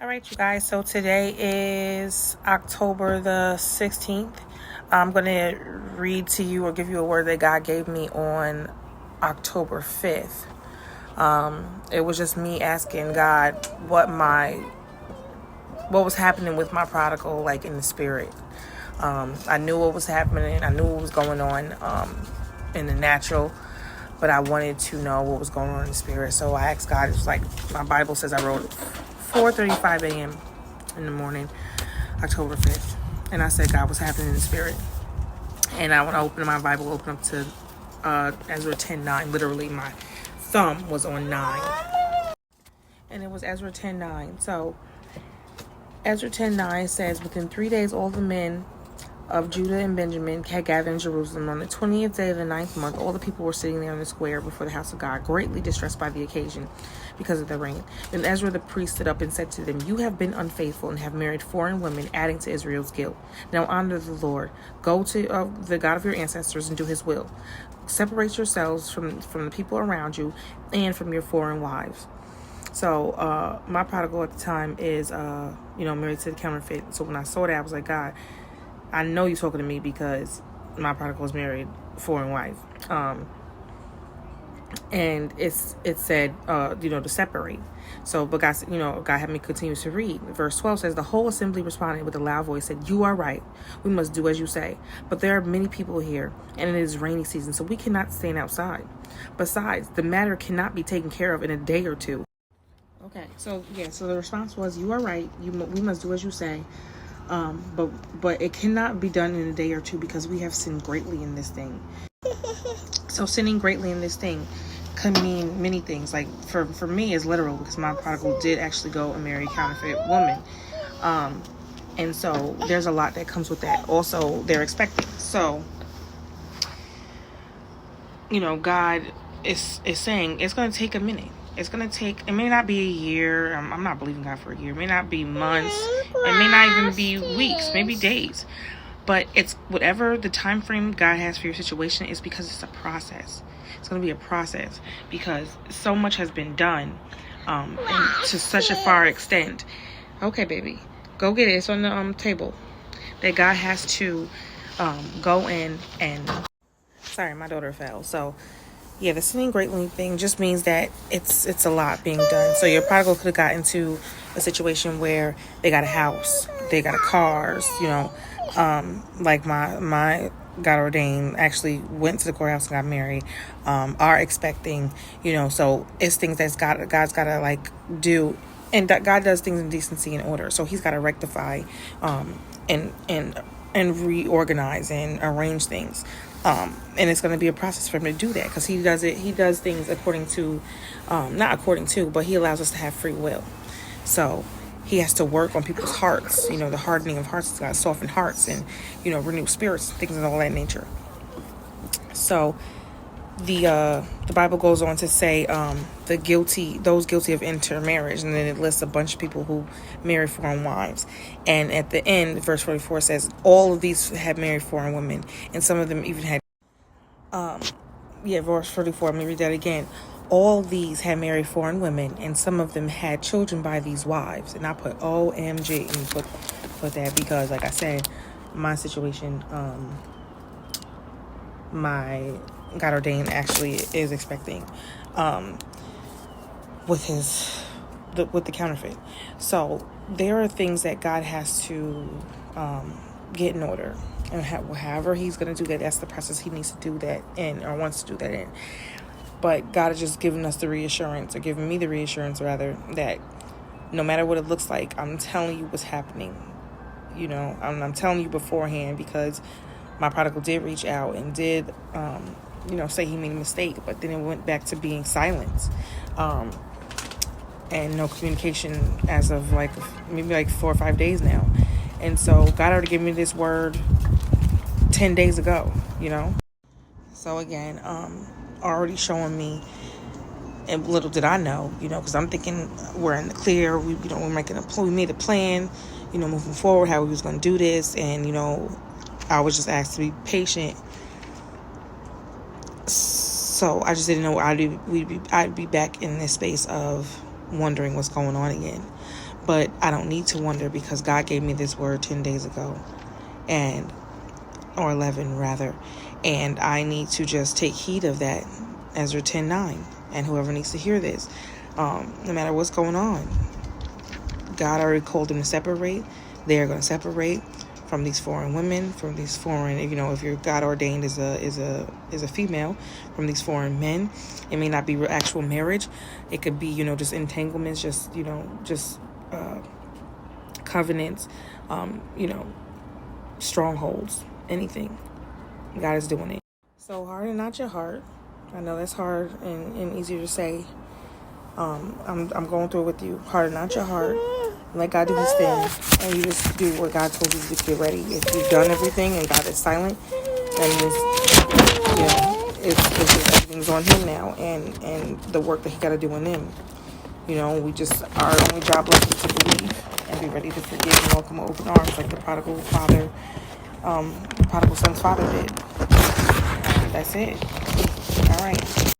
All right, you guys. So today is October the 16th. I'm going to read to you or give you a word that God gave me on October 5th. It was just me asking God what was happening with my prodigal, like in the spirit. I knew what was happening. I knew what was going on in the natural, but I wanted to know what was going on in the spirit. So I asked God. It was like my Bible says I wrote 4:35 a.m. in the morning, October 5th. And I said, God, what's happening in the spirit? And when I opened my Bible, opened up to Ezra 10:9. Literally, my thumb was on 9. And it was Ezra 10:9. So Ezra 10:9 says, within 3 days, all the men of Judah and Benjamin had gathered in Jerusalem. On the 20th day of the 9th month, all the people were sitting there in the square before the house of God, greatly distressed by the occasion because of the rain. Then Ezra the priest stood up and said to them, you have been unfaithful and have married foreign women, adding to Israel's guilt. Now honor the Lord. Go to the God of your ancestors and do his will. Separate yourselves from the people around you and from your foreign wives. So my prodigal at the time is, married to the counterfeit. So when I saw that, I was like, God, I know you're talking to me because my prodigal was married, foreign wife. And it said, to separate. So, but God, God had me continue to read. Verse 12 says, the whole assembly responded with a loud voice, said, you are right. We must do as you say. But there are many people here, and it is rainy season, so we cannot stand outside. Besides, the matter cannot be taken care of in a day or two. Okay, so the response was, you are right. We must do as you say. But it cannot be done in a day or two because we have sinned greatly in this thing. So sinning greatly in this thing can mean many things. Like for me, it's literal because my prodigal did actually go and marry a counterfeit woman. And so there's a lot that comes with that. Also, they're expecting. So, God is saying it's going to take a minute. It's going to take, it may not be a year. I'm not believing God for a year. It may not be months. It may not even be weeks, maybe days. But it's whatever the time frame God has for your situation is because it's a process. It's going to be a process because so much has been done and to such a far extent. Okay, baby, go get it. It's on the table. That God has to go in and... Sorry, my daughter fell. So... yeah, the sinning greatly thing just means that it's a lot being done. So your prodigal could have got into a situation where they got a house, they got cars, like my God ordained actually went to the courthouse and got married, are expecting, so it's things that God's got to like do, and that God does things in decency and order. So he's got to rectify, and reorganize and arrange things. And it's going to be a process for him to do that because he does things according to, not according to, but he allows us to have free will. So he has to work on people's hearts, the hardening of hearts. He's got to soften hearts and, renew spirits, things of all that nature. So the Bible goes on to say, those guilty of intermarriage, and then it lists a bunch of people who marry foreign wives. And at the end, verse 44 says, all of these had married foreign women, and some of them even had, verse 44, let me read that again. All these had married foreign women, and some of them had children by these wives. And I put OMG, and put that because, like I said, my situation, my God ordained actually is expecting with the counterfeit. So there are things that God has to get in order, and however he's going to do that, that's the process he needs to do that in, or wants to do that in. But God has just given us the reassurance, or given me the reassurance rather, that no matter what it looks like, I'm telling you what's happening. I'm telling you beforehand, because my prodigal did reach out and did say he made a mistake, but then it went back to being silence, and no communication as of maybe 4 or 5 days now. And so God already gave me this word 10 days ago, So again, already showing me, and little did I know, because I'm thinking we're in the clear. We made a plan, moving forward, how we was going to do this, and I was just asked to be patient. So I just didn't know I'd be back in this space of wondering what's going on again. But I don't need to wonder, because God gave me this word 10 days ago, or 11 rather, and I need to just take heed of that. Ezra 10:9, and whoever needs to hear this, no matter what's going on, God already called them to separate. They are going to separate from these foreign women, from these foreign, if you're God ordained as a female, from these foreign men. It may not be actual marriage. It could be, just entanglements, just covenants, strongholds, anything. God is doing it. So harden not your heart. I know that's hard and easier to say. I'm going through it with you. Harden not your heart. Let God do his thing, and you just do what God told you to get ready. If you've done everything and God is silent, then everything's on him now, and the work that he got to do in him. We just, our only job left is to believe and be ready to forgive and welcome with open arms, like the prodigal son's father did. That's it. All right.